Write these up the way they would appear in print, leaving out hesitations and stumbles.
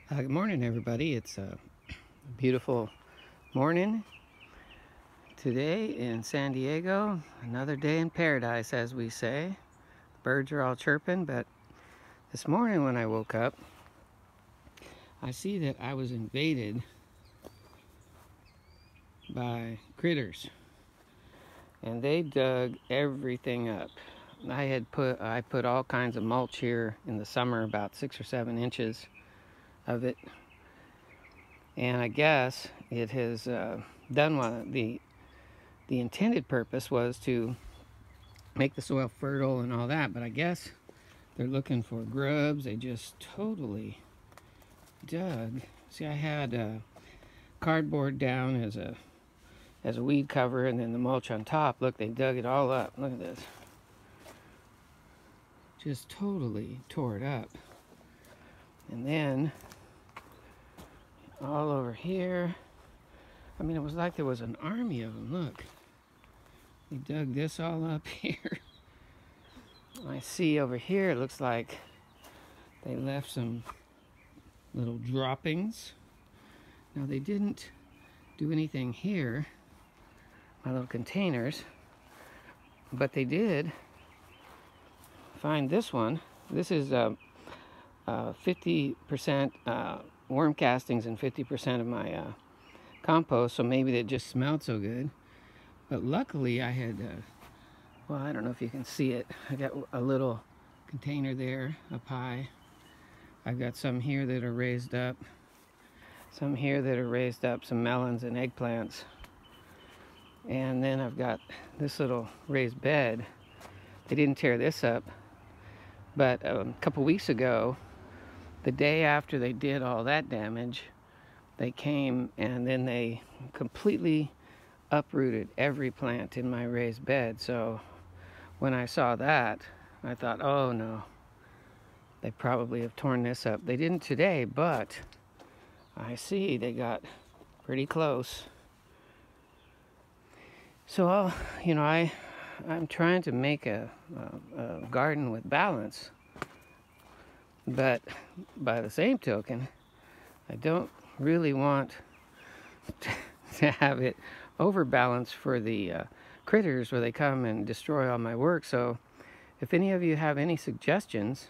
Good morning, everybody. It's a beautiful morning today in San Diego. Another day in paradise, as we say. Birds are all chirping, but this morning when I woke up, I see that I was invaded by critters, and they dug everything up. I put all kinds of mulch here in the summer, about 6 or 7 inches of it, and I guess it has done what the intended purpose was to make the soil fertile and all that, but I guess they're looking for grubs. They just totally dug. See, I had cardboard down as a weed cover, and then the mulch on top. Look, they dug it all up. Look at this. Just totally tore it up. And then all over here, I mean, it was like there was an army of them. Look, they dug this all up here. I see over here, it looks like they left some little droppings. Now, they didn't do anything here, my little containers, but they did find this one. This is 50% worm castings and 50% of my compost, so maybe it just smelled so good. But luckily I had, well, I don't know if you can see it. I got a little container there up high. I've got some here that are raised up. Some here that are raised up, some melons and eggplants. And then I've got this little raised bed. They didn't tear this up, but a couple weeks ago, the day after they did all that damage, they came and then they completely uprooted every plant in my raised bed. So when I saw that, I thought, oh no, they probably have torn this up. They didn't today, but I see they got pretty close. So, I'm trying to make a garden with balance, but by the same token, I don't really want to have it overbalanced for the critters where they come and destroy all my work. So if any of you have any suggestions,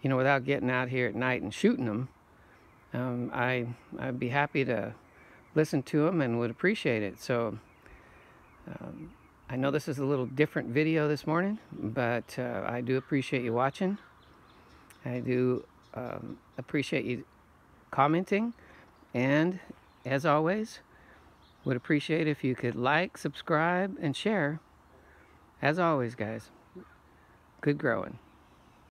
without getting out here at night and shooting them, I'd be happy to listen to them and would appreciate it. So I know this is a little different video this morning, but I do appreciate you watching. I do appreciate you commenting, and as always, would appreciate if you could like, subscribe, and share. As always, guys, good growing.